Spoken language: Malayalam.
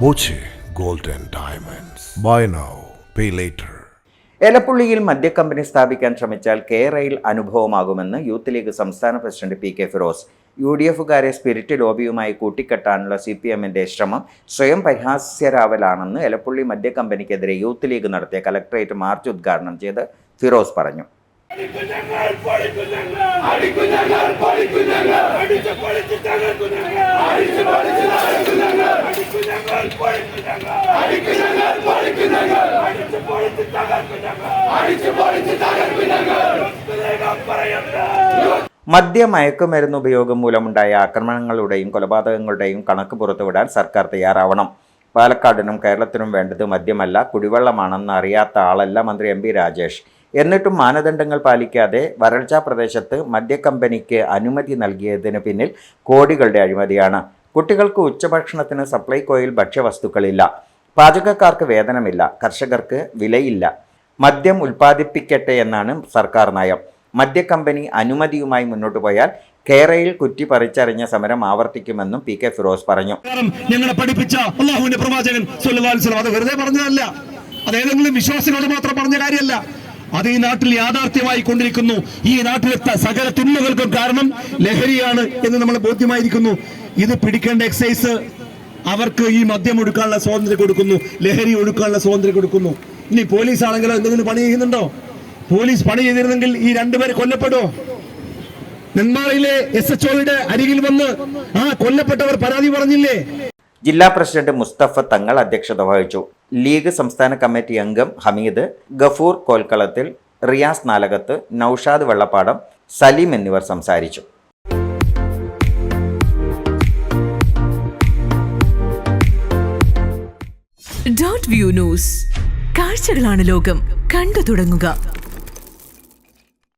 Boche gold and diamonds. Buy now pay later. എലപ്പുള്ളിയിൽ മദ്യക്കമ്പനി സ്ഥാപിക്കാൻ ശ്രമിച്ചാൽ കെ-റെയിൽ അനുഭവമാകുമെന്ന് യൂത്ത് ലീഗ് സംസ്ഥാന പ്രസിഡന്റ് പി കെ ഫിറോസ്. UDF-കാരെ സ്പിരിറ്റ് ലോബിയുമായി കൂട്ടിക്കെട്ടാനുള്ള CPM-ന്റെ ശ്രമം സ്വയം പരിഹാസ്യരാവലാണെന്ന് എലപ്പുള്ളി മദ്യക്കമ്പനിക്കെതിരെ യൂത്ത് ലീഗ് നടത്തിയ കലക്ട്രേറ്റ് മാർച്ച് ഉദ്ഘാടനം ചെയ്ത് ഫിറോസ് പറഞ്ഞു. മദ്യ മയക്കുമരുന്ന് ഉപയോഗം മൂലമുണ്ടായ ആക്രമണങ്ങളുടെയും കൊലപാതകങ്ങളുടെയും കണക്ക് പുറത്തുവിടാൻ സർക്കാർ തയ്യാറാവണം. പാലക്കാടിനും കേരളത്തിനും വേണ്ടത് മദ്യമല്ല, കുടിവെള്ളമാണെന്ന് അറിയാത്ത ആളല്ല മന്ത്രി MP രാജേഷ്. എന്നിട്ടും മാനദണ്ഡങ്ങൾ പാലിക്കാതെ വരൾച്ചാ പ്രദേശത്ത് മദ്യക്കമ്പനിക്ക് അനുമതി നൽകിയതിന് പിന്നിൽ കോടികളുടെ അഴിമതിയാണ്. കുട്ടികൾക്ക് ഉച്ചഭക്ഷണത്തിന് സപ്ലൈകോയിൽ ഭക്ഷ്യവസ്തുക്കളില്ല, പാചകക്കാർക്ക് വേതനമില്ല, കർഷകർക്ക് വിലയില്ല. മദ്യം ഉൽപ്പാദിപ്പിക്കട്ടെ എന്നാണ് സർക്കാർ നയം. മദ്യക്കമ്പനി അനുമതിയുമായി മുന്നോട്ട് പോയാൽ കെ-റെയിൽ കുറ്റി പറിച്ചറിഞ്ഞ സമരം ആവർത്തിക്കുമെന്നും പി കെ ഫിറോസ് പറഞ്ഞു. ഞങ്ങളെ പഠിപ്പിച്ച അല്ലാഹുവിന്റെ പ്രവാചകൻ സ്വല്ലല്ലാഹു അലൈഹി വസല്ലം അത് വെറുതെ പറഞ്ഞതല്ല, അത് ഏതെങ്കിലും വിശ്വാസികളോട് മാത്രം പറഞ്ഞ കാര്യമല്ല. അത് ഈ നാട്ടിൽ യാഥാർത്ഥ്യമായി കൊണ്ടിരിക്കുന്നു. ഈ നാട്ടിലെ സകല തിന്മകൾക്കും കാരണം ലഹരിയാണ് എന്ന് നമ്മൾ ബോധ്യമായിരിക്കുന്നു. ഇത് പിടിക്കേണ്ട എക്സൈസ് അവർക്ക് ഈ മദ്യം ഒടുക്കാനുള്ള സ്വാതന്ത്ര്യം കൊടുക്കുന്നു, ലഹരി ഒടുക്കാനുള്ള സ്വാതന്ത്ര്യം കൊടുക്കുന്നു. ഇനി പോലീസ് ആണെങ്കിലോ എന്തെങ്കിലും പണി ചെയ്യുന്നുണ്ടോ? പോലീസ് പണി ചെയ്തിരുന്നെങ്കിൽ ഈ രണ്ടുപേരെ കൊല്ലപ്പെടുമോ? നെന്മാറയിലെ SHOയുടെ അരികിൽ വന്ന് ആ കൊല്ലപ്പെട്ടവർ പരാതി പറഞ്ഞില്ലേ? ജില്ലാ പ്രസിഡന്റ് മുസ്തഫ തങ്ങൾ അധ്യക്ഷത വഹിച്ചു. ലീഗ് സംസ്ഥാന കമ്മിറ്റി അംഗം ഹമീദ്, ഗഫൂർ കോൽക്കളത്തിൽ, റിയാസ് നാലകത്ത്, നൌഷാദ് വെള്ളപ്പാടം, സലീം എന്നിവർ സംസാരിച്ചു. .view news. കാഴ്ചകളാണ് ലോകം. കണ്ടു തുടങ്ങുക.